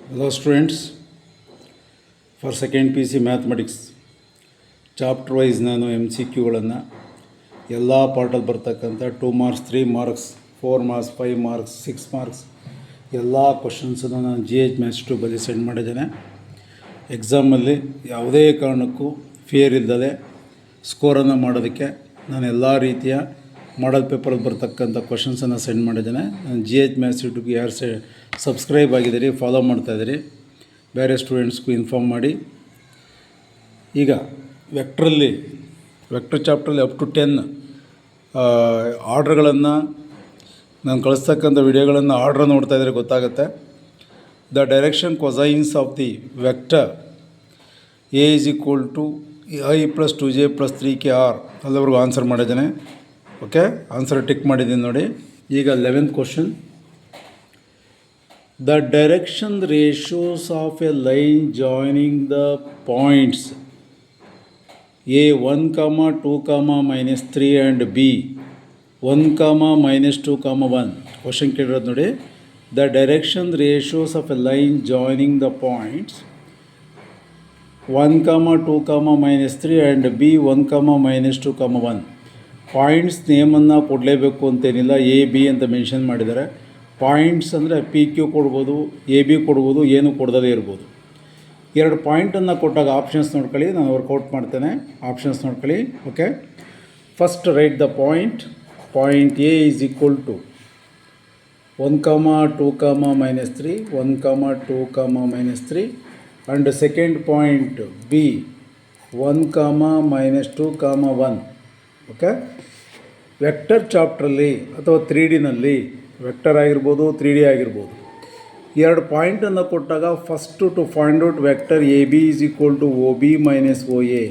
Hello students, for second PC mathematics chapter wise ನಾನು MCQಗಳನ್ನು ಎಲ್ಲ ಪಾರ್ಟಲ್ಲಿ ಬರ್ತಕ್ಕಂಥ 2 marks 3 marks 4 marks 5 marks 6 marks ಎಲ್ಲ ಕ್ವಶನ್ಸನ್ನು ನಾನು GH Maths 2 ಬಳಿ ಸೆಂಡ್ ಮಾಡಿದ್ದೇನೆ. ಎಕ್ಸಾಮಲ್ಲಿ ಯಾವುದೇ ಕಾರಣಕ್ಕೂ ಫಿಯರ್ ಇಲ್ಲದೆ ಸ್ಕೋರನ್ನು ಮಾಡೋದಕ್ಕೆ ನಾನು ಎಲ್ಲ ರೀತಿಯ ಮಾಡಲ್ ಪೇಪರಲ್ಲಿ ಬರ್ತಕ್ಕಂಥ ಕ್ವಶನ್ಸನ್ನು ಸೆಂಡ್ ಮಾಡಿದ್ದೇನೆ. ನಾನು GH Maths 2ಗೆ ಯಾರು ಸಬ್ಸ್ಕ್ರೈಬ್ ಆಗಿದ್ದೀರಿ, ಫಾಲೋ ಮಾಡ್ತಾಯಿದ್ದೀರಿ, ಬೇರೆ ಸ್ಟೂಡೆಂಟ್ಸ್ಗೂ ಇನ್ಫಾರ್ಮ್ ಮಾಡಿ. ಈಗ ವೆಕ್ಟರ್ ಚಾಪ್ಟ್ರಲ್ಲಿ ಅಪ್ ಟು 10 ಆರ್ಡ್ರ್ಗಳನ್ನು ನಾನು ಕಳಿಸ್ತಕ್ಕಂಥ ವಿಡಿಯೋಗಳನ್ನು ಆರ್ಡ್ರ್ ನೋಡ್ತಾಯಿದ್ರೆ ಗೊತ್ತಾಗುತ್ತೆ. The direction cosines of the vector A is equal to I plus 2j plus 3k r ಅಲ್ಲಿವರೆಗೂ ಆನ್ಸರ್ ಮಾಡಿದ್ದೇನೆ. ಓಕೆ, ಆನ್ಸರ್ ಟಿಕ್ ಮಾಡಿದ್ದೀನಿ ನೋಡಿ. ಈಗ 11th question. The direction ratios of a line joining the points A 1, 2, -3 and B 1, -2, 1. Question ಕೇಳಿರೋದು ನೋಡಿ. The direction ratios of a line joining the points 1, 2, -3 and B 1, -2, 1. Points ನೇಮನ್ನು ಕೊಡಲೇಬೇಕು ಅಂತೇನಿಲ್ಲ. A B ಅಂತ mention ಮಾಡಿದ್ದಾರೆ. Points ಅಂದರೆ PQ ಕೊಡ್ಬೋದು, AB ಕೊಡ್ಬೋದು, ಏನು ಕೊಡದೇ ಇರ್ಬೋದು. 2 ಪಾಯಿಂಟನ್ನು ಕೊಟ್ಟಾಗ ಆಪ್ಷನ್ಸ್ ನೋಡ್ಕೊಳ್ಳಿ, ನಾನು ವರ್ಕೌಟ್ ಮಾಡ್ತೇನೆ. ಆಪ್ಷನ್ಸ್ ನೋಡ್ಕೊಳ್ಳಿ. Okay, first right the point A is equal to 1, 2, -3 1, 2, -3 and second point B 1, -2, 1. Okay, vector ಚಾಪ್ಟ್ರಲ್ಲಿ ಅಥವಾ 3Dನಲ್ಲಿ ವೆಕ್ಟರ್ ಆಗಿರ್ಬೋದು, 3D ಆಗಿರ್ಬೋದು, 2 ಪಾಯಿಂಟನ್ನು ಕೊಟ್ಟಾಗ first to find out vector AB is equal to OB minus OA.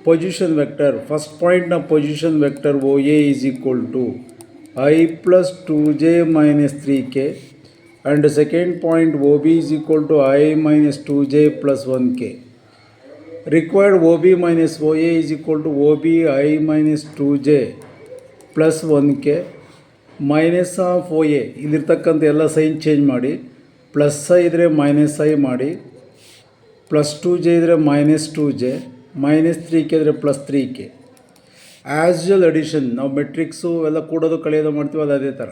Position vector, first ಪಾಯಿಂಟ್ನ position vector OA is equal to I plus 2j minus 3k and second point OB is equal to I minus 2j plus 1k. Required OB minus OA is equal to OB I minus 2j plus 1k minus of OA. ಇಲ್ಲಿರ್ತಕ್ಕಂಥ ಎಲ್ಲ sign change ಮಾಡಿ, plus I ಇದ್ದರೆ minus I ಮಾಡಿ, plus 2j ಇದ್ದರೆ minus 2j, minus 3k ಇದ್ದರೆ plus 3k. As usual addition, ನಾವು matrix ಎಲ್ಲ ಕೂಡೋದು ಕಳೆಯೋದು ಮಾಡ್ತೀವಲ್ಲ ಅದೇ ಥರ.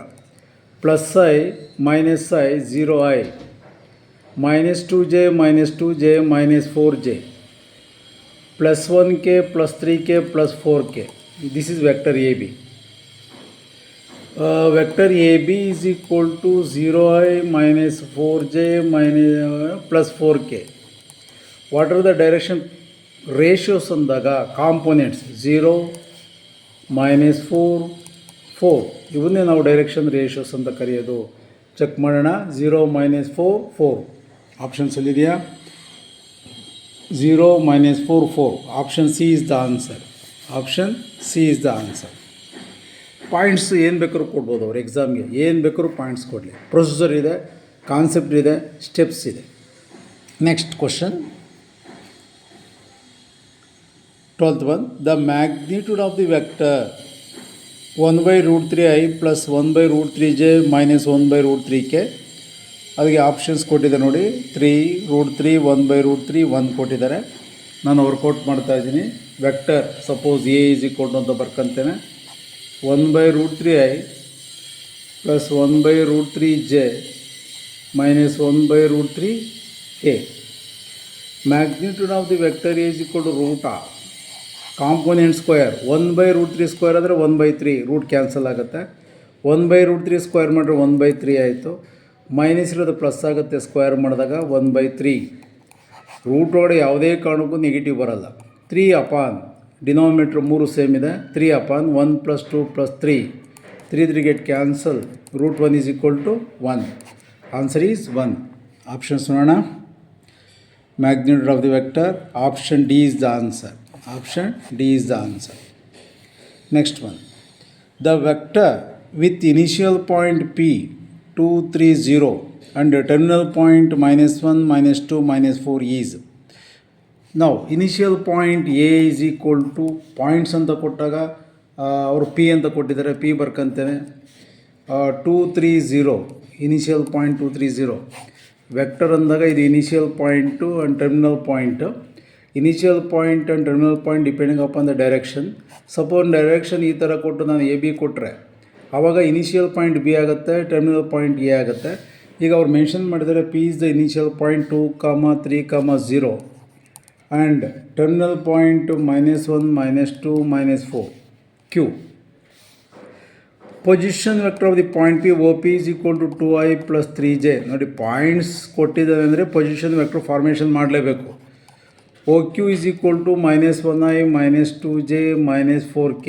Plus I minus I 0i, minus 2j minus 4j, plus 1k plus 3k plus 4k. This is vector AB. Vector AB is equal to 0i minus 4j plus 4k. What are the direction ratios ಅಂದಾಗ components 0, -4, 4 ಇವನ್ನೇ ನಾವು direction ratios ಅಂತ ಕರೆಯೋದು. Check ಮಾಡೋಣ. 0, -4, 4 ಆಪ್ಷನ್ಸಲ್ಲಿದೆಯಾ? 0, -4, 4. Option C is the answer. Option C is the answer. Points ಏನು ಬೇಕಾದ್ರೂ ಕೊಡ್ಬೋದು ಅವ್ರು ಎಕ್ಸಾಮ್ಗೆ, ಏನು ಬೇಕಾದ್ರೂ ಪಾಯಿಂಟ್ಸ್ ಕೊಡಲಿ. ಪ್ರೊಸೀಜರ್ ಇದೆ, ಕಾನ್ಸೆಪ್ಟ್ ಇದೆ, ಸ್ಟೆಪ್ಸ್ ಇದೆ. Next question 12th one. The magnitude of the vector 1/√3i plus 1/√3j minus 1/√3k. ಅದಕ್ಕೆ ಆಪ್ಷನ್ಸ್ ಕೊಟ್ಟಿದೆ ನೋಡಿ. 3√3 1/√3 1 ಕೊಟ್ಟಿದ್ದಾರೆ. ನಾನು ವರ್ಕೌಟ್ ಮಾಡ್ತಾಯಿದ್ದೀನಿ. Vector suppose A is equal to ಅಂತ ಬರ್ಕೊಂತೇನೆ. 1/√3i plus 1/√3j minus 1/√3k. Magnitude of the vector A is equal to root r. Component square 1/√3 square ಆದರೆ 1/3, root cancel ಆಗುತ್ತೆ. 1/√3 square ಮಾಡಿದ್ರೆ 1/3 ಆಯಿತು. ಮೈನಸ್ ಇರೋದು ಪ್ಲಸ್ ಆಗುತ್ತೆ ಸ್ಕ್ವೇರ್ ಮಾಡಿದಾಗ 1/3. Root ಒಳಗಡೆ ಯಾವುದೇ ಕಾರಣಕ್ಕೂ ನೆಗೆಟಿವ್ ಬರಲ್ಲ. 3 ಅಪಾನ್ ಡಿನಾಮಿನೇಟ್ರ್ 3 ಸೇಮ್ ಇದೆ. 3 upon 1 + 2 + 3, 3 get cancel. √1 is equal to 1. Answer is 1. Options ನೋಡೋಣ. Magnitude of the vector, option D is the answer. Option D is the answer. Next one. The vector with initial point P 2, 3, 0 and terminal point -1, -2, -4 is. ನಾವು initial point A is equal to points ಅಂತ ಕೊಟ್ಟಾಗ ಅವರು P ಅಂತ ಕೊಟ್ಟಿದ್ದಾರೆ, P ಬರ್ಕೊಂತೇನೆ. 2, 3, 0 initial point 2, 3, 0. Vector ಅಂದಾಗ ಇದು initial point and terminal point. Initial point and terminal point depending upon the direction. Suppose direction ಈ ಥರ ಕೊಟ್ಟು ನಾನು ಎ ಬಿ ಕೊಟ್ಟರೆ ಆವಾಗ ಇನಿಷಿಯಲ್ ಪಾಯಿಂಟ್ ಬಿ ಆಗುತ್ತೆ, ಟರ್ಮಿನಲ್ ಪಾಯಿಂಟ್ ಎ ಆಗುತ್ತೆ. ಈಗ ಅವ್ರು ಮೆನ್ಷನ್ ಮಾಡಿದರೆ P is the initial point 2, 3, 0 and terminal point -1, -2, -4 Q. Position vector of the point P O P is equal to 2i + 3j. ನೋಡಿ, points ಕೊಟ್ಟಿದ್ದಾರೆ ಅಂದರೆ ಪೊಸಿಷನ್ ವೆಕ್ಟರ್ ಫಾರ್ಮೇಷನ್ ಮಾಡಲೇಬೇಕು. O Q is equal to -1i, -2j, -4k.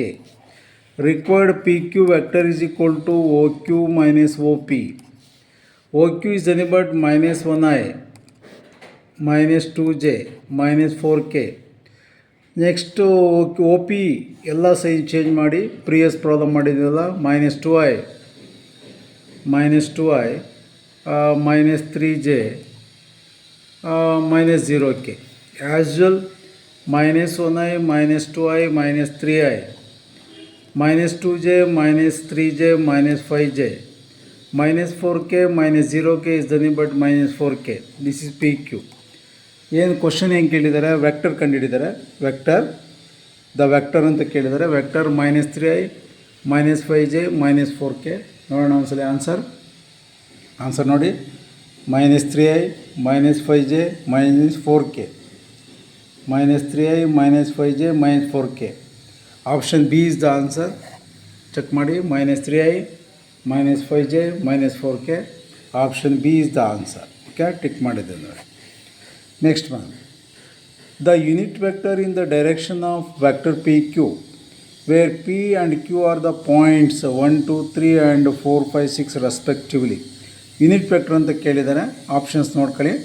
Required PQ vector is equal to OQ minus OP. OQ is nothing but -1i, -2j, -4k. Next O P ಎಲ್ಲ size change ಮಾಡಿ previous problem ಮಾಡಿದ್ವಲ್ಲ, -2i, -3j, -0k. As usual -1i, -2i, -3i, -2j, -3j, -5j, -4k, -0k is nothing but -4k. This is PQ. ಏನು question ಏನು ಕೇಳಿದ್ದಾರೆ? Vector ಕಂಡುಹಿಡಿದ್ದಾರೆ. The vector ಅಂತ ಕೇಳಿದ್ದಾರೆ. Vector -3i, -5j, -4k. ನೋಡೋಣ ಒಂದ್ಸಲ answer ನೋಡಿ. -3i, -5j, -4k. -3i, -5j, -4k. Option B is the answer. Check ಮಾಡಿ. -3i, -5j, -4k. Option B is the answer. Okay, tick ಮಾಡಿದ್ದೆ ನೋಡಿ. Next one. The unit vector in the direction of vector P Q where P and Q are the points 1, 2, 3 and 4, 5, 6 respectively. Unit vector ಅಂತ ಕೇಳಿದ್ದಾರೆ. Options ನೋಡ್ಕೊಳ್ಳಿ.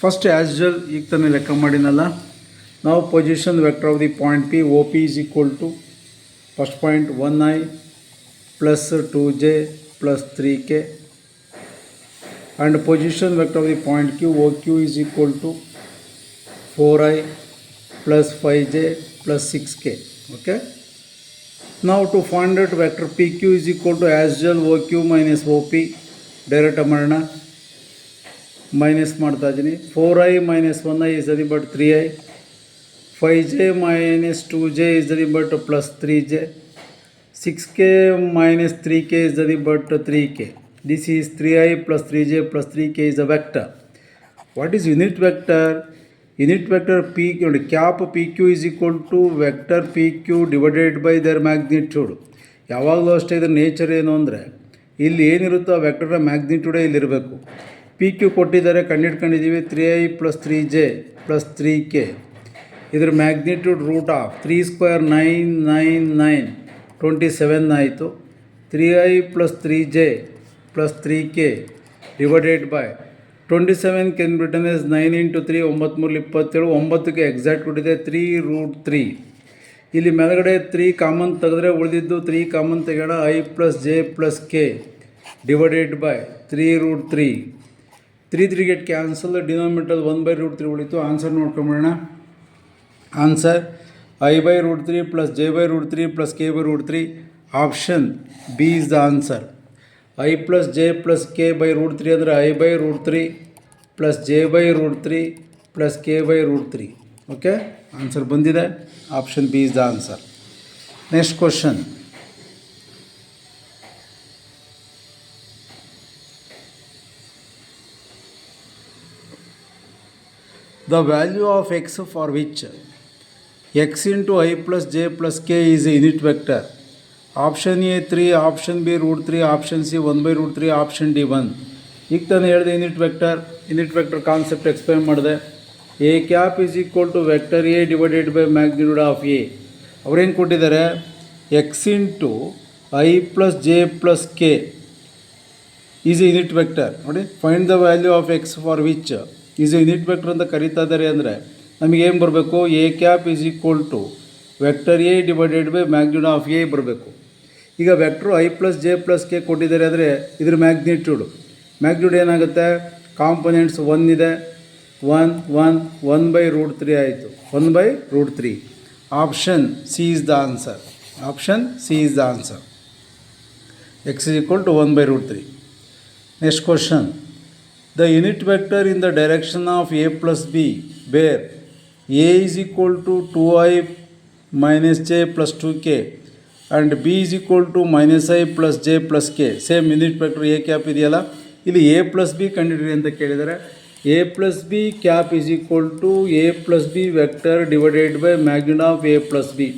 First as usual ಈಗ ತಾನೇ ಲೆಕ್ಕ ಮಾಡಿನಲ್ಲ, ನಾವು position vector of the point P O P is equal to first point 1i + 2j + 3k and position vector of the point Q OQ is equal to 4i + 5j + 6k. Okay. Now to find out vector PQ is equal to as usual OQ minus OP. Direct ಮಾಡೋಣ. Minus ಮಾಡ್ತಾ ಇದ್ದೀನಿ. 4i - 1i is nothing but 3i. 5j - 2j is nothing but +3j. 6k - 3k is nothing but 3k. This is 3i + 3j + 3k is a vector. What is unit vector? Unit vector P, cap PQ is equal to vector PQ divided by their magnitude. ಯಾವಾಗಲೂ ಅಷ್ಟೇ ಇದರ nature ಏನು ಅಂದರೆ, ಇಲ್ಲಿ ಏನಿರುತ್ತೋ ಆ ವೆಕ್ಟರ್ನ ಮ್ಯಾಗ್ನಿಟ್ಯೂಡೇ ಇಲ್ಲಿರಬೇಕು. P Q ಕೊಟ್ಟಿದ್ದಾರೆ, ಕಂಡಿದ್ದೀವಿ 3i + 3j + 3k. ಇದರ ಮ್ಯಾಗ್ನಿಟ್ಯೂಡ್ √3 ಸ್ಕ್ವೇರ್ 999 27 ಆಯಿತು. 3i + 3j + 3k divided by 27 can be written as 9 × 3 9 3 27. 9ಕ್ಕೆ ಎಕ್ಸಾಕ್ಟ್ ಕೊಟ್ಟಿದೆ 3√3. ಇಲ್ಲಿ ಮೇಲ್ಗಡೆ 3 ಕಾಮನ್ ತೆಗೆದ್ರೆ ಉಳಿದಿದ್ದು 3 ಕಾಮನ್ ತೆಗೋಣ. i + j + k divided by 3√3. 3 get cancel. Denominator 1/√3 ಉಳಿತು. ಆನ್ಸರ್ ನೋಡ್ಕೊಂಬಿಡೋಣ. Answer i/√3 + j/√3 + k/√3. Option B is the answer. i + j + k/√3 ಅಂದರೆ i/√3 + j/√3 + k/√3. Okay, answer ಬಂದಿದೆ. Option B is the answer. Next question. The value of x for which x into I plus j plus k is a unit vector. Option A 3, option B √3, option C 1/√3, option D 1. ಈಗ ತಾನೇ ಹೇಳಿದೆ unit vector concept explain ಮಾಡಿದೆ. A cap is equal to vector A divided by magnitude of A. ಅವ್ರೇನು ಕೊಟ್ಟಿದ್ದಾರೆ? X into i plus j plus k is a unit vector. ನೋಡಿ, find the value of x for which is a unit vector ಅಂತ ಕರೀತಾ ಇದ್ದಾರೆ. ಅಂದರೆ ನಮಗೇನು ಬರಬೇಕು? A cap is equal to vector A divided by magnitude of A ಬರಬೇಕು. ಈಗ vector i plus j plus K ಕೊಟ್ಟಿದ್ದಾರೆ ಅಂದರೆ ಇದ್ರ ಮ್ಯಾಗ್ನಿಟ್ಯೂಡ್ ಏನಾಗುತ್ತೆ? ಕಾಂಪೊನೆಂಟ್ಸ್ 1 ಇದೆ, 1/√3 ಆಯಿತು. 1/√3. Option C is the answer. X is equal to 1/√3. Next question. The unit vector in the direction of a plus b, where a is equal to 2i minus j plus 2k and b is equal to minus I plus j plus k. Same unit vector A cap ಇದೆಯಲ್ಲ, ಇಲ್ಲಿ A plus B ಕಂಡುಹಿಡಿಯಿರಿ ಅಂತ ಕೇಳಿದರೆ A plus B cap is equal to A plus B vector divided by magnitude of A plus B.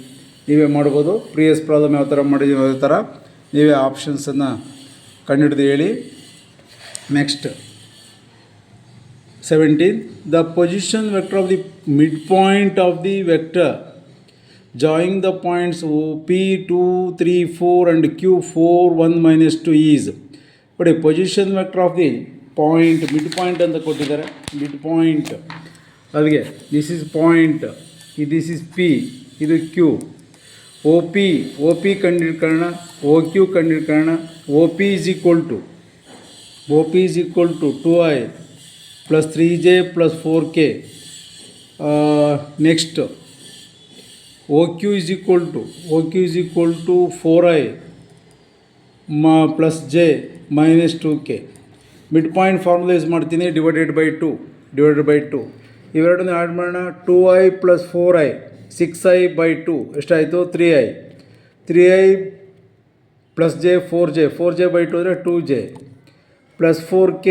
ನೀವೇ ಮಾಡ್ಬೋದು. ಪ್ರಿಯಸ್ problem ಯಾವ ಥರ ಮಾಡಿದ್ದೀವಿ ಅದೇ ಥರ ನೀವೇ ಆಪ್ಷನ್ಸನ್ನು ಕಂಡುಹಿಡಿದು ಹೇಳಿ. Next 17. The position vector of the midpoint of the vector joining the points P 2, 3, 4 and Q 4, 1, minus 2 is. But a position vector of the point, midpoint ಅಂತ ಕೊಟ್ಟಿದ್ದಾರೆ. midpoint ಅಲ್ಲಿಗೆ this is point, this is P, ಇದು Q. OP ಕಂಡುಹಿಡ್ಕೊಳ್ಳೋಣ, OQ ಕಂಡುಹಿಡ್ಕೊಳ್ಳೋಣ. OP is equal to 2i plus 3j plus 4k. Next OQ is equal to 4i plus j minus 2k. Mid formula use ಮಾಡ್ತೀನಿ, divided by two. ಇವೆರಡನ್ನು add ಮಾಡೋಣ. 2i plus 4i 6i by 2 ಎಷ್ಟಾಯಿತು? 3i plus j 4j by 2 ಅಂದರೆ 2j plus 4k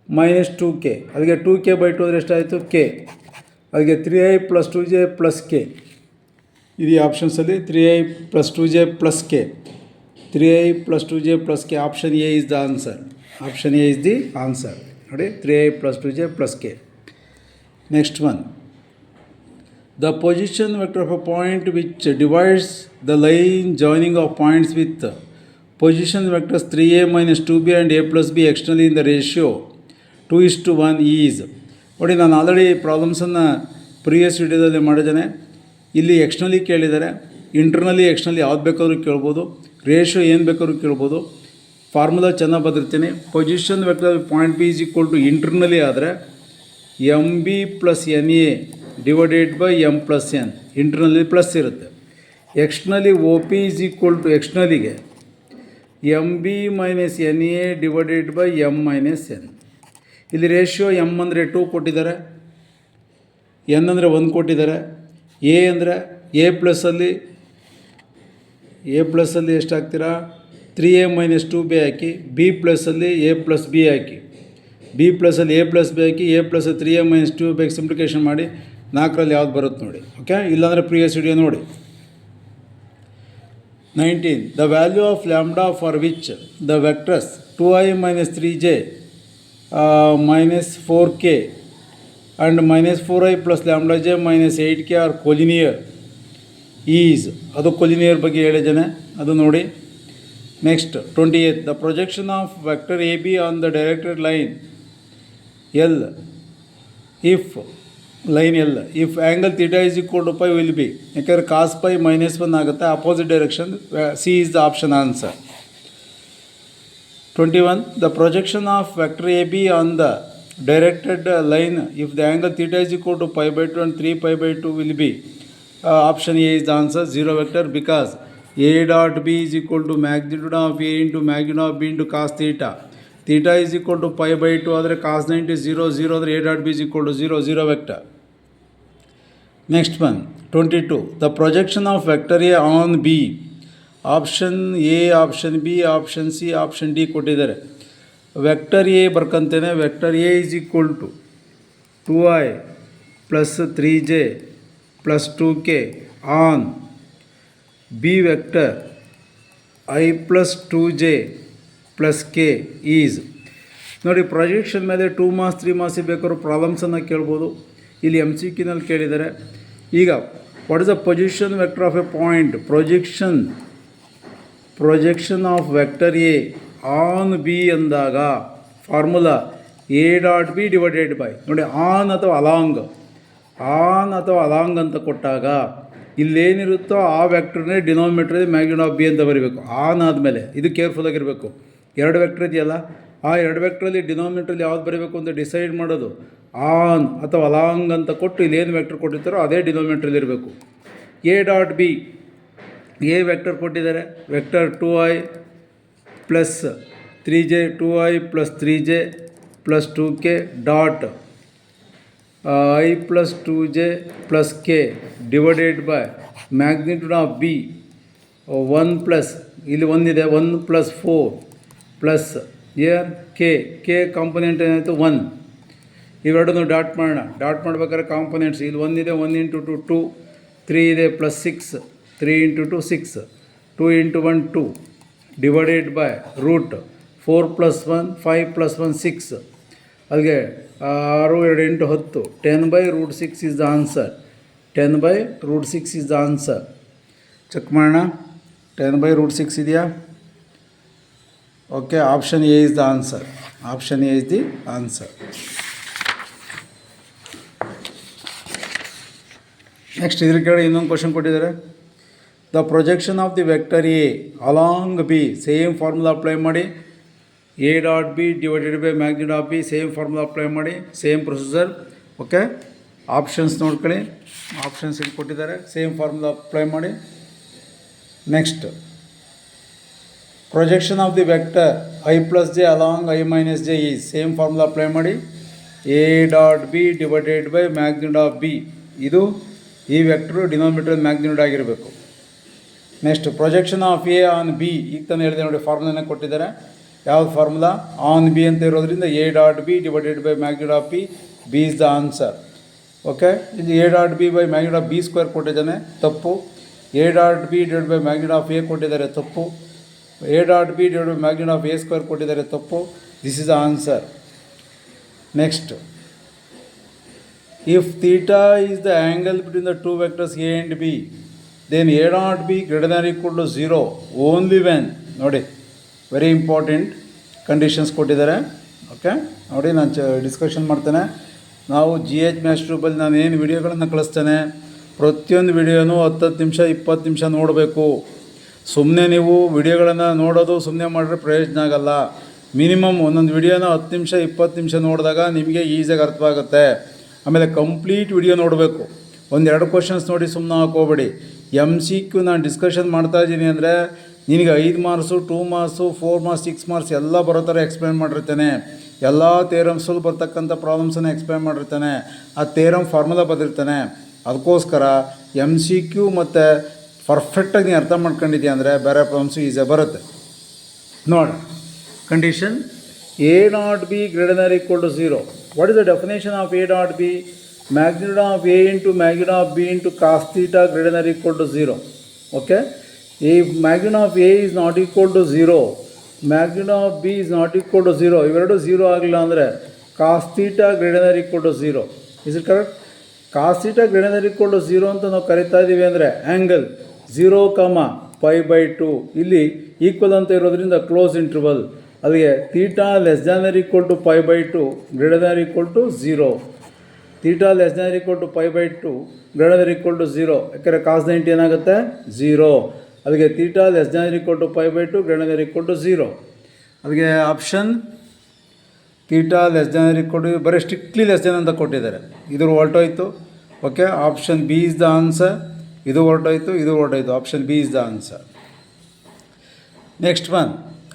minus 2k. ಅದಕ್ಕೆ 2k by 2 ಅಂದರೆ ಎಷ್ಟಾಯಿತು? k. ಅದಕ್ಕೆ 3i plus 2j plus k. ಇದು ಆಪ್ಷನ್ಸಲ್ಲಿ 3i plus 2j plus k. 3i plus 2j plus k. Option A is the answer. ನೋಡಿ, 3i plus 2j plus k. Next one. The position vector of a point which divides the line joining of points with position vectors 3a minus 2b and a plus b externally in the ratio 2:1 is. ನೋಡಿ, ನಾನು already ಪ್ರಾಬ್ಲಮ್ಸನ್ನು previous ವಿಡಿಯೋದಲ್ಲಿ ಮಾಡಿದ್ದೇನೆ. ಇಲ್ಲಿ externally ಕೇಳಿದ್ದಾರೆ, internally externally ಯಾವ್ದು ಬೇಕಾದ್ರೂ ಕೇಳ್ಬೋದು, ratio ಏನು ಬೇಕಾದ್ರೂ ಕೇಳ್ಬೋದು. ಫಾರ್ಮುಲಾ ಚೆನ್ನಾಗಿ ಬದಿರ್ತೀನಿ. Position vector point B is equal to internally ಆದರೆ m B plus n A divided by m plus n. Internally plus ಇರುತ್ತೆ. Externally O P is equal to ಎಕ್ಸ್ಟರ್ನಲಿಗೆ m B minus n A divided by m minus n. ಇಲ್ಲಿ ratio m ಅಂದರೆ 2 ಕೊಟ್ಟಿದ್ದಾರೆ, N ಅಂದರೆ 1 ಕೊಟ್ಟಿದ್ದಾರೆ. A ಅಂದರೆ A ಪ್ಲಸ್ಸಲ್ಲಿ ಎಷ್ಟು ಹಾಕ್ತೀರಾ? 3a ಮೈನಸ್ 2b ಹಾಕಿ. ಬಿ ಪ್ಲಸ್ಸಲ್ಲಿ ಎ ಪ್ಲಸ್ ಬಿ ಹಾಕಿ. ಬಿ ಪ್ಲಸ್ಸಲ್ಲಿ ಎ ಪ್ಲಸ್ ಬಿ ಹಾಕಿ. A plus 3a minus 2b simplification ಮಾಡಿ 4ರಲ್ಲಿ ಯಾವ್ದು ಬರುತ್ತೆ ನೋಡಿ. ಓಕೆ, ಇಲ್ಲಾಂದರೆ ಪ್ರಿವಿಯಸ್ ವಿಡಿಯೋ ನೋಡಿ. 19. The value of lambda for which the vectors 2i minus 3j minus 4k and minus 4i plus lambda j minus 8k are collinear is. ಅದು collinear ಬಗ್ಗೆ ಹೇಳಿದ್ದೇನೆ, ಅದು ನೋಡಿ. Next 28. The projection of vector AB on the directed line L if angle theta is equal to pi will be. ಯಾಕೆಂದರೆ cos pi minus 1 ಆಗುತ್ತೆ, opposite direction. C is the option answer. 21. The projection of vector AB on the directed line if the angle theta is equal to pi by 2 and 3 pi by 2 will be. Option A is the answer. 0 vector, because A dot B is equal to magnitude of A into magnitude of B into cos theta. Theta is equal to pi by 2 ಆದರೆ cos 90 0 ಆದರೆ A dot B is equal to 0 vector. Next one. 22. The projection of vector A on B. Option A, option B, option C, option D ಕೊಟ್ಟಿದ್ದಾರೆ. Vector A ಬರ್ಕಂತೇನೆ. Vector A is equal to 2i plus 3j plus 2k on B vector i plus 2j plus k is. ನೋಡಿ, projection ಮೇಲೆ 2 marks 3 marks ಬೇಕಾದ್ರೂ ಪ್ರಾಬ್ಲಮ್ಸನ್ನು ಕೇಳ್ಬೋದು. ಇಲ್ಲಿ MCQ ನಲ್ಲಿ ಕೇಳಿದ್ದಾರೆ. ಈಗ what is the position vector of a point? Projection of vector A on B ಅಂದಾಗ formula A dot B divided by. ನೋಡಿ, ಆನ್ ಅಥವಾ ಅಲಾಂಗ್ ಅಂತ ಕೊಟ್ಟಾಗ ಇಲ್ಲೇನಿರುತ್ತೋ ಆ ವೆಕ್ಟರ್ನೇ ಡಿನಾಮಿನೇಟರ್ ಮ್ಯಾಗ್ನಿಟ್ಯೂಡ್ ಆಫ್ ಬಿ ಅಂತ ಬರೀಬೇಕು. ಆನ್ ಆದಮೇಲೆ ಇದು ಕೇರ್ಫುಲ್ಲಾಗಿರಬೇಕು. 2 ವೆಕ್ಟರ್ ಇದೆಯಲ್ಲ, ಆ 2 ವೆಕ್ಟ್ರಲ್ಲಿ ಡಿನಾಮಿನೇಟ್ರಲ್ಲಿ ಯಾವ್ದು ಬರೀಬೇಕು ಅಂತ ಡಿಸೈಡ್ ಮಾಡೋದು. ಆನ್ ಅಥವಾ ಅಲಾಂಗ್ ಅಂತ ಕೊಟ್ಟು ಇಲ್ಲೇನು ವೆಕ್ಟರ್ ಕೊಟ್ಟಿರ್ತಾರೋ ಅದೇ ಡಿನಾಮಿನೇಟ್ರಲ್ಲಿ ಇರಬೇಕು. A dot B, A vector ಕೊಟ್ಟಿದ್ದಾರೆ. Vector 2i plus 3j 2i plus 3j plus 2k dot I plus 2j plus k divided by magnitude of b 1 plus ಇಲ್ಲಿ ಒಂದಿದೆ 1 plus 4 plus here k component ಏನಾಯಿತು 1. ಇವೆರಡನ್ನು dot ಮಾಡೋಣ. Dot ಮಾಡ್ಬೇಕಾದ್ರೆ components ಇಲ್ಲಿ ಒಂದಿದೆ 1 into 2 2, 3 ಇದೆ plus 6, 3 into 2 6, 2 into 1 2 divided by root 4 plus 1 5 plus 1 6. ಅಲ್ಲಿಗೆ 6 2 into 10, 10 by root 6 is the answer. 10 by root 6 is the answer. Check ಮಾಡೋಣ. 10 ಬೈ ರೂಟ್ 6 ಇದೆಯಾ? Okay, option A is the answer. Option A is the answer. Next ಇದ್ರ ಕೆಳಗಡೆ ಇನ್ನೊಂದು question ಕೊಟ್ಟಿದ್ದಾರೆ. The projection of the vector A along B, same formula apply ಮಾಡಿ. A dot B divided by magnitude of B, same formula apply ಮಾಡಿ, same procedure. Okay, options ನೋಡ್ಕೊಳ್ಳಿ. Options ಇಲ್ಲಿ ಕೊಟ್ಟಿದ್ದಾರೆ, same formula apply ಮಾಡಿ. Next projection of the vector i plus j along i minus j is, same formula apply ಮಾಡಿ. A dot B divided by magnitude of B, ಇದು ಈ vector denominator magnitude ಆಗಿರಬೇಕು. Next projection of A on B, ಈಗ ತಾನು ಹೇಳಿದೆ ನೋಡಿ, ಫಾರ್ಮುಲಾನ ಕೊಟ್ಟಿದ್ದಾರೆ. ಯಾವ್ದು ಫಾರ್ಮುಲಾ? ಆನ್ ಬಿ ಅಂತ ಇರೋದ್ರಿಂದ A dot B divided by magnitude of B, B is the answer. Okay, ಇಲ್ಲಿ A dot B by magnitude of B square ಕೊಟ್ಟಿದ್ದಾನೆ, ತಪ್ಪು. A dot B divide by magnitude of A ಕೊಟ್ಟಿದ್ದಾರೆ, ತಪ್ಪು. A dot B divide by magnitude of A square ಕೊಟ್ಟಿದ್ದಾರೆ, ತಪ್ಪು. This is the answer. Next, if theta is the angle between the two vectors a and b, then a dot b greater than or equal to 0 only when, ನೋಡಿ very important conditions ಕೊಟ್ಟಿದ್ದಾರೆ. Okay, ನೋಡಿ ನಾನು discussion ಮಾಡ್ತೇನೆ. ನಾವು GH maths ಟ್ಯೂಬಲ್ಲಿ ನಾನು ಏನು ವಿಡಿಯೋಗಳನ್ನು ಕಳಿಸ್ತೇನೆ, ಪ್ರತಿಯೊಂದು ವಿಡಿಯೋನೂ 10 ನಿಮಿಷ 20 ನಿಮಿಷ ನೋಡಬೇಕು. ಸುಮ್ಮನೆ ನೀವು ವಿಡಿಯೋಗಳನ್ನು ನೋಡೋದು ಸುಮ್ಮನೆ ಮಾಡಿದ್ರೆ ಪ್ರಯೋಜನ ಆಗಲ್ಲ. ಮಿನಿಮಮ್ ಒಂದೊಂದು ವಿಡಿಯೋನ 10 ನಿಮಿಷ 20 ನಿಮಿಷ ನೋಡಿದಾಗ ನಿಮಗೆ ಈಸಿಯಾಗಿ ಅರ್ಥವಾಗುತ್ತೆ. ಆಮೇಲೆ ಕಂಪ್ಲೀಟ್ ವಿಡಿಯೋ ನೋಡಬೇಕು. ಒಂದೆರಡು ಕ್ವಶನ್ಸ್ ನೋಡಿ ಸುಮ್ಮನೆ ಹಾಕೋಬೇಡಿ. MCQ ನಾನು ಡಿಸ್ಕಷನ್ ಮಾಡ್ತಾಯಿದ್ದೀನಿ ಅಂದರೆ ನಿನಗೆ 5 ಮಾರ್ಕ್ಸು 2 ಮಾರ್ಕ್ಸು 4 ಮಾರ್ಕ್ಸ್ 6 ಮಾರ್ಕ್ಸ್ ಎಲ್ಲ ಬರೋ ಥರ ಎಕ್ಸ್ಪ್ಲೇನ್ ಮಾಡಿರ್ತೇನೆ. ಎಲ್ಲ ಥಿಯರಮ್ಸಲ್ಲಿ ಬರ್ತಕ್ಕಂಥ ಪ್ರಾಬ್ಲಮ್ಸನ್ನು ಎಕ್ಸ್ಪ್ಲೇನ್ ಮಾಡಿರ್ತೇನೆ. ಆ ಥಿಯರಮ್ ಫಾರ್ಮುಲಾ ಬರೆದಿರ್ತಾನೆ. ಅದಕ್ಕೋಸ್ಕರ MCQ ಮತ್ತು ಪರ್ಫೆಕ್ಟಾಗಿ ನೀನು ಅರ್ಥ ಮಾಡ್ಕೊಂಡಿದ್ದೀಯ ಅಂದರೆ ಬೇರೆ ಪ್ರಾಬ್ಲಮ್ಸು ಈಸಿಯಾಗಿ ಬರುತ್ತೆ. ನೋಡಿ condition A dot B greater than or equal to 0. What is the definition of A dot B? Magnitude of A into magnitude of B into cos theta greater than or equal to 0. Okay? If magnitude of A is not equal to 0, magnitude of B is not equal to 0, ಇವೆರಡು 0 ಆಗಲಿಲ್ಲ ಅಂದರೆ cos theta greater than or equal to 0. Is it correct? Cos theta greater than or equal to 0 ಅಂತ ನಾವು ಕರಿತಾ ಇದ್ದೀವಿ ಅಂದರೆ angle 0, π/2 ಇಲ್ಲಿ equal ಅಂತ ಇರೋದ್ರಿಂದ ಕ್ಲೋಸ್ ಇಂಟರ್ವಲ್. ಅಲ್ಲಿಗೆ theta less than or equal to π/2 greater than or equal to 0. Theta less than or equal to π/2 greater than equal to 0. ಯಾಕಂದರೆ ಕಾಸ್ 90 ಏನಾಗುತ್ತೆ 0. ಅಲ್ಲಿಗೆ theta less than or equal to π/2 greater than equal to 0. ಅಲ್ಲಿಗೆ option theta less than or equal to ಬರೀ strictly less than ಅಂತ ಕೊಟ್ಟಿದ್ದಾರೆ. ಇದು ಹೊರಟೋಯ್ತು. Okay, option B is the answer. ಇದು ಹೊರಟೋಯ್ತು, ಇದು ಹೊರಟೋಯ್ತು. Option B is the answer. Next one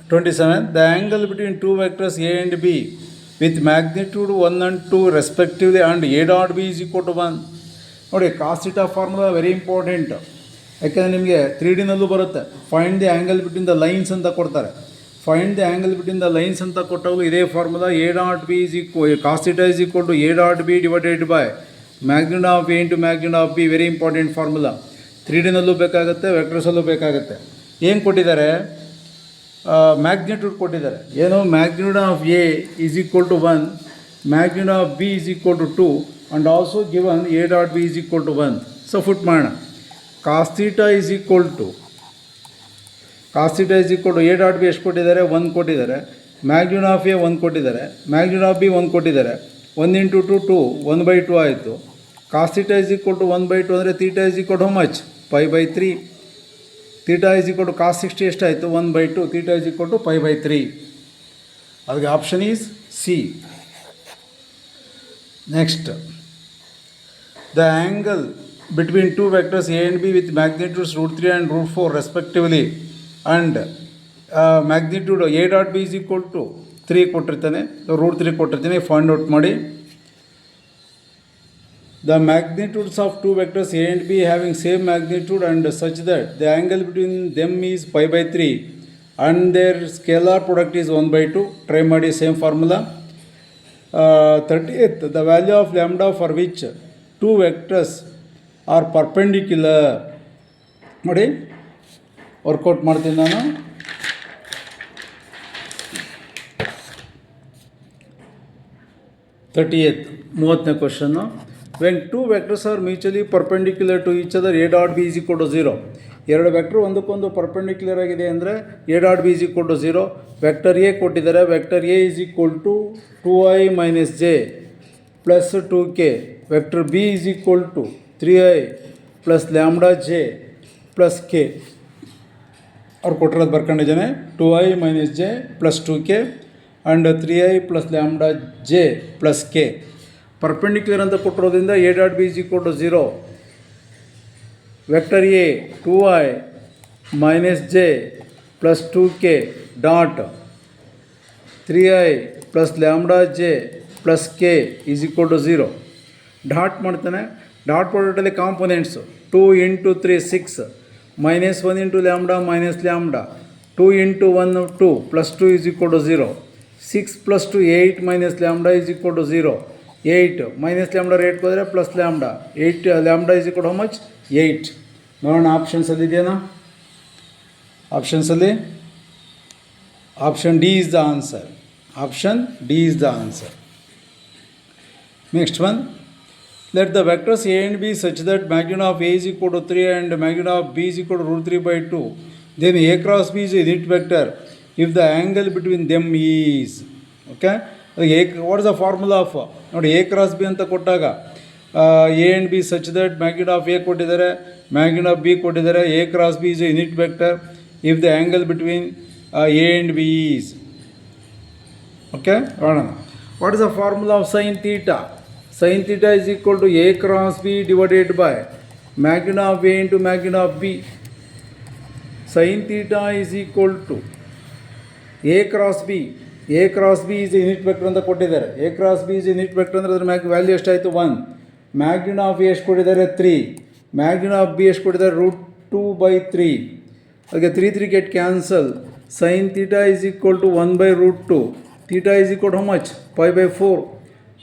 27. The angle between two vectors A and B with magnitude 1 and 2 respectively and A dot B is equal to 1. ನೋಡಿ cos theta formula very important. ಯಾಕೆಂದರೆ ನಿಮಗೆ 3Dನಲ್ಲೂ ಬರುತ್ತೆ. Find the angle between the lines ಅಂತ ಕೊಡ್ತಾರೆ. Find the angle between the lines ಅಂತ ಕೊಟ್ಟಾಗಲೂ ಇದೇ formula. A dot B is equal, cos theta is equal to A dot B divided by magnitude of A into magnitude of B. Very important formula. 3Dನಲ್ಲೂ ಬೇಕಾಗುತ್ತೆ, ವೆಕ್ಟರ್ಸಲ್ಲೂ ಬೇಕಾಗುತ್ತೆ. ಏನು ಕೊಟ್ಟಿದ್ದಾರೆ? Magnitude ಕೊಟ್ಟಿದ್ದಾರೆ. ಏನು? Magnitude of A is equal to 1, magnitude of B is equal to 2 and also given A dot B is equal to 1. So put ಮಾಡೋಣ. Cos theta is equal to A dot B ಎಷ್ಟು ಕೊಟ್ಟಿದ್ದಾರೆ? 1 ಕೊಟ್ಟಿದ್ದಾರೆ. Magnitude of A 1 ಕೊಟ್ಟಿದ್ದಾರೆ. Magnitude of B 1 ಕೊಟ್ಟಿದ್ದಾರೆ. 1 into 2 2, 1/2 ಆಯಿತು. Cos theta is equal to 1/2 ಅಂದರೆ theta is equal to how much? π/3. Theta is equal to cos 60 ಎಷ್ಟಾಯಿತು? 1/2. Theta is equal to π/3. ಅದಕ್ಕೆ option is C. Next, the angle between two vectors A and B with magnitudes √3 and √4 respectively and magnitude A dot B is equal to 3 ಕೊಟ್ಟಿರ್ತಾನೆ, √3 ಕೊಟ್ಟಿರ್ತೀನಿ, find out ಮಾಡಿ. The magnitudes of two vectors A and B having same magnitude and such that the angle between them is pi/3 and their scalar product is 1/2. Try ಮಾಡಿ same formula. 38th, the value of lambda for which two vectors are perpendicular. ನೋಡಿ workout ಮಾಡ್ತೀನಿ ನಾನು. ಮೂವತ್ತನೇ question. When two vectors are mutually perpendicular to each other, A dot B is equal to 0. ಎರಡು ವೆಕ್ಟ್ರು ಒಂದಕ್ಕೊಂದು perpendicular ಆಗಿದೆ ಅಂದರೆ A dot B is equal to 0. Vector A ಕೊಟ್ಟಿದ್ದಾರೆ. Vector A is equal to 2i minus j plus 2k. Vector B is equal to 3i plus lambda j plus k. ಅವ್ರು ಕೊಟ್ಟಿರೋದು ಬರ್ಕೊಂಡಿದ್ದಾನೆ. 2i minus j plus 2k and 3i plus lambda j plus k. Perpendicular ಅಂತ ಕೊಟ್ಟಿರೋದ್ರಿಂದ A dot B is equal to 0. Vector A 2i minus j plus 2k dot 3i plus lambda j plus k is equal to 0. Dot ಮಾಡ್ತಾನೆ. Dot ಪ್ರಾಡಕ್ಟಲ್ಲಿ components 2 into 3 6 minus 1 into lambda minus lambda 2 into 1 2 plus 2 is equal to 0. 6 plus 2 8 minus lambda is equal to 0. 8 minus lambda ರೇಟ್ ಹೋದರೆ plus lambda 8 lambda is equal to how much 8. ನೋಡೋಣ ಆಪ್ಷನ್ಸಲ್ಲಿ ಇದೆಯಾ. ಆಪ್ಷನ್ಸಲ್ಲಿ option D is the answer. Option D is the answer. Next one. Let the vectors A and B such that magnitude of A is equal to 3 and magnitude of B is equal to √3/2. Then A cross B is unit vector if the angle between them is. Okay, ಅದಕ್ಕೆ what is the formula of ನೋಡಿ A cross B ಅಂತ ಕೊಟ್ಟಾಗ A and B such that magnitude of A ಕೊಟ್ಟಿದ್ದಾರೆ, magnitude of B ಕೊಟ್ಟಿದ್ದಾರೆ. A cross B is a unit vector if the angle between A and B is. Okay, ನೋಡೋಣ. What is the formula of sine theta? Sine theta is equal to A cross B divided by magnitude of A into magnitude of B. Sine theta is equal to A cross B. A cross B is unit vector ಅಂತ ಕೊಟ್ಟಿದ್ದಾರೆ. A cross B is unit vector ಅಂದರೆ ಅದ್ರ value ಎಷ್ಟಾಯಿತು 1. Magnitude of A ಎಷ್ಟು ಕೊಟ್ಟಿದ್ದಾರೆ 3. Magnitude of B ಎಷ್ಟು ಕೊಟ್ಟಿದ್ದಾರೆ √2/3. ಅದಕ್ಕೆ 3 get cancel. Sine theta is equal to 1/√2. Theta is equal to how much π/4.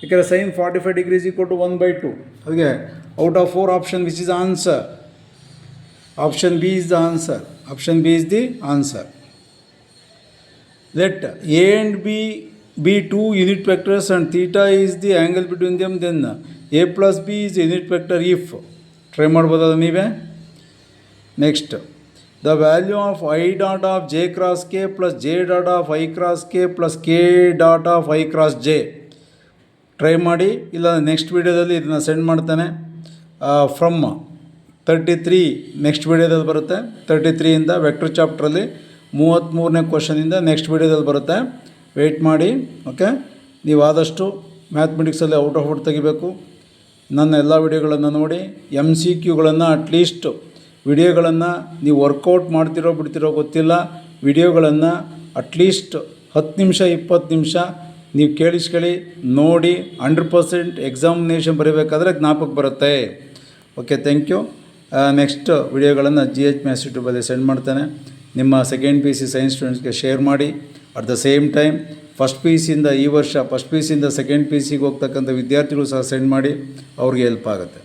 ಯಾಕೆಂದರೆ sine 45 degree is equal to 1/2. ಅದಕ್ಕೆ out of 4 option which is answer. Option B is the answer. Option B is the answer. Let A and B be two unit vectors and theta is the angle between them, then A plus B is a unit vector if. Try ಮಾಡ್ಬೋದಲ್ಲ ನೀವೇ. Next, the value of I dot of j cross k plus j dot of I cross k plus k dot of I cross j. Try ಮಾಡಿ, ಇಲ್ಲ next ವೀಡಿಯೋದಲ್ಲಿ ಇದನ್ನು send ಮಾಡ್ತಾನೆ. From 33 next ವೀಡಿಯೋದಲ್ಲಿ ಬರುತ್ತೆ. 33ಇಂದ vector ಚಾಪ್ಟ್ರಲ್ಲಿ 33ನೇ ಕ್ವಶನಿಂದ next ವೀಡಿಯೋದಲ್ಲಿ ಬರುತ್ತೆ. Weight ಮಾಡಿ. ಓಕೆ, ನೀವು ಆದಷ್ಟು ಮ್ಯಾಥಮೆಟಿಕ್ಸಲ್ಲಿ ಔಟ್ ಆಫ್ ಔಟ್ ತೆಗಿಬೇಕು. ನನ್ನ ಎಲ್ಲ ವಿಡಿಯೋಗಳನ್ನು ನೋಡಿ MCQಗಳನ್ನು ಅಟ್ಲೀಸ್ಟ್ ವಿಡಿಯೋಗಳನ್ನು ನೀವು ವರ್ಕೌಟ್ ಮಾಡ್ತಿರೋ ಬಿಡ್ತಿರೋ ಗೊತ್ತಿಲ್ಲ, ವಿಡಿಯೋಗಳನ್ನು ಅಟ್ಲೀಸ್ಟ್ 10 ನಿಮಿಷ 20 ನಿಮಿಷ ನೀವು ಕೇಳಿಸ್ಕೊಳ್ಳಿ, ನೋಡಿ. 100% ಎಕ್ಸಾಮಿನೇಷನ್ ಬರೀಬೇಕಾದ್ರೆ ಜ್ಞಾಪಕ ಬರುತ್ತೆ. Okay, thank you. ನೆಕ್ಸ್ಟ್ ವಿಡಿಯೋಗಳನ್ನು GH ಮ್ಯಾಥ್ಸ್ ಯೂಟ್ಯೂಬಲ್ಲಿ ಸೆಂಡ್ ಮಾಡ್ತಾನೆ. ನಿಮ್ಮ second P U C science ಸ್ಟೂಡೆಂಟ್ಸ್ಗೆ ಶೇರ್ ಮಾಡಿ. At the same time first P U ಸಿಯಿಂದ ಈ ವರ್ಷ ಫಸ್ಟ್ ಪಿ ಯು ಸಿಯಿಂದ ಸೆಕೆಂಡ್ ಪಿ ಯು ಸಿಗೆ ಹೋಗ್ತಕ್ಕಂಥ ವಿದ್ಯಾರ್ಥಿಗಳು ಸಹ ಸೆಂಡ್ ಮಾಡಿ, ಅವ್ರಿಗೆ ಹೆಲ್ಪ್ ಆಗುತ್ತೆ.